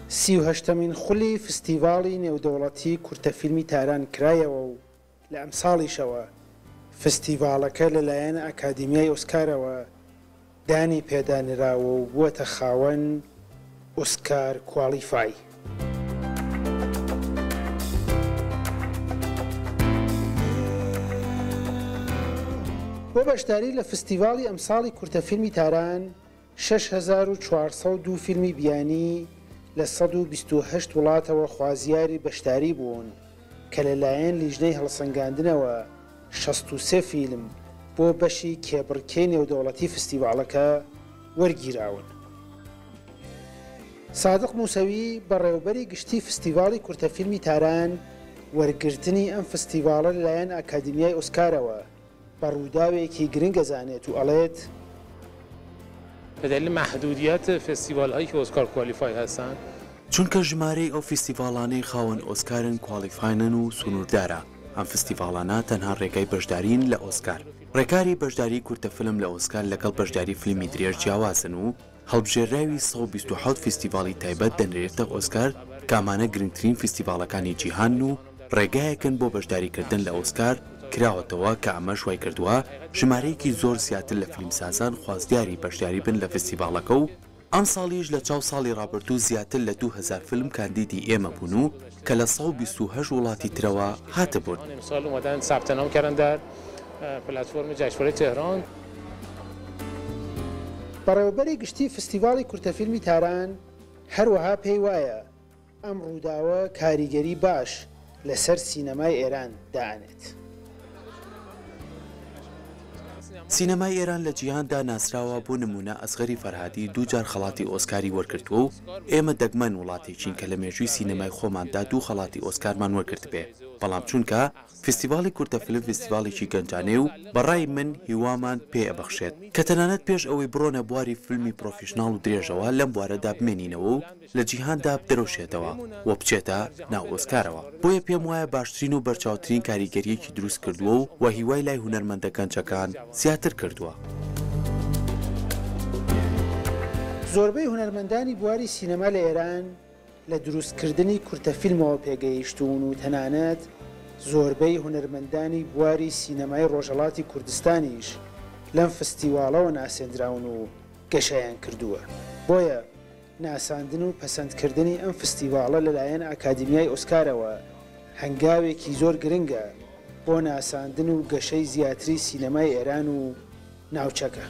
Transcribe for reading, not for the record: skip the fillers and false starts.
38مین خولی فستیڤاڵی نێودەوڵەتی کورتەفیلمی تاران کرایەوە و لە ئەم ساڵیشەوە فستیڤاڵەکە لەلایەن ئەکادیمیای ئۆسکارەوە دانی پێدانراوە و بووەتە خاوەن ئۆسکار کوالیفای. بۆ بەشداری لە فستیڤاڵی ئەمساڵی کورتەفیلمی تاران 6402 فیلمی بیانی لە 128 وڵاتەوە خوازیاری بەشداری بوون کە لەلایەن لیژنەی هەڵسەنگاندنەوە 63 فیلم بۆ بەشی کێبڕکێی نێودەوڵەتی فستیڤاڵەکە وەرگیراون. سادق موسەوی بەڕێوەبەری گشتی فستیڤاڵی کورتەفیلمی تاران وەرگرتنی ئەم فستیڤاڵە لەلایەن ئەکادیمیای ئۆسکارەوە بە ڕووداوێکی گرنگ ئەزانێت و ئەڵێت به دلیل محدودیت فستیوال‌هایی که اسکار کوالیفای هستند، چونکە ژمارەی ئەو فستیڤاڵانەی خاوەن ئۆسکارن کوالیفاینن و سنووردارە. ئەم فستیڤاڵانە تەنها ڕێگای بەشدارین لە ئۆسکار. ڕێکاری بەشداری کورتەفلم لە ئۆسکار لەگەڵ بەشداری فیلمی درێژ جیاوازن و هەڵبژێراوی 127 فستیڤاڵی تایبەت دەنرێتە ئۆسکار کامانە گرنگترین فستیڤاڵەکانی جیهان و ڕێگایەکن بۆ بەشداریکردن لە ئۆسکار کراوەتەوە کە ئەمە شوای کردووە ژمارەیەکی زۆر زیاتر لە فیلمسازان خوازدیاری بەشداری بن لە فستیڤاڵەکە و ئەم ساڵیش لە چاو ساڵی ڕابردوو زیاتر لە 2000 فیلم کاندیدی ئێمە بوون و کە لە 128 وڵاتی ترەوە هاتە بوون. امسال اومدن ثبت نام کردن در پلتفرم جشنواره تهران. بەڕێوەبەری گشتی فستیڤاڵی کورتەفیلمی تاران هەروەها پێی وایە ئەم ڕووداوە کاریگەری باش لەسەر سینەمای ئێران دائنێت. سینەمای ئێران لە جیهاندا ناسراوە بۆ نمونە ئەسغەری فەرهادی دووجار خەڵاتی ئۆسکاری وەرگرتووە و ئێمە دەگمەن وڵاتێکین کە لە مێژووی سینەمای خۆماندا دوو خەڵاتی ئۆسکارمان وەرگرت بێ. بەڵام چونکە فستیڤاڵی کورتەفیلم فستیڤاڵێکی گەنجانێ و بەڕای من هیوامان پێ ئەبەخشێت کە تەنانەت پێش ئەوەی بڕۆنە بواری فیلمی پرۆفیشناڵ و درێژەوە لەم بوارەدا بمێنینەوە و لە جیهاندا بدرەوشێتەوە و بچێتە ناو ئۆسکارەوە. بۆیە پێم وایە باشترین و بەرچاوترین کاریگەریەکی دروست کردووە و هیوای لای هونەرمەندە گەنجەکان زیاتر کردووە. زۆربەی هونەرمەندانی بواری سینەما لە ئێران لە دروستکردنی کورتەفیلمەوە پێگەیشتوون و تەنانەت زۆربەی هونەرمەندانی بواری سینەمای ڕۆژهەڵاتی کوردستانیش لەم فستیڤاڵەوە ناسێنراون و گەشایان کردووە. بۆیە ناساندن و پەسەندکردنی ئەم فستیڤاڵە لەلایەن ئەکادیمیای ئۆسکارەوە هەنگاوێکی زۆر گرنگە بۆ ناساندن و گەشەی زیاتری سینەمای ئێران و ناوچەکە.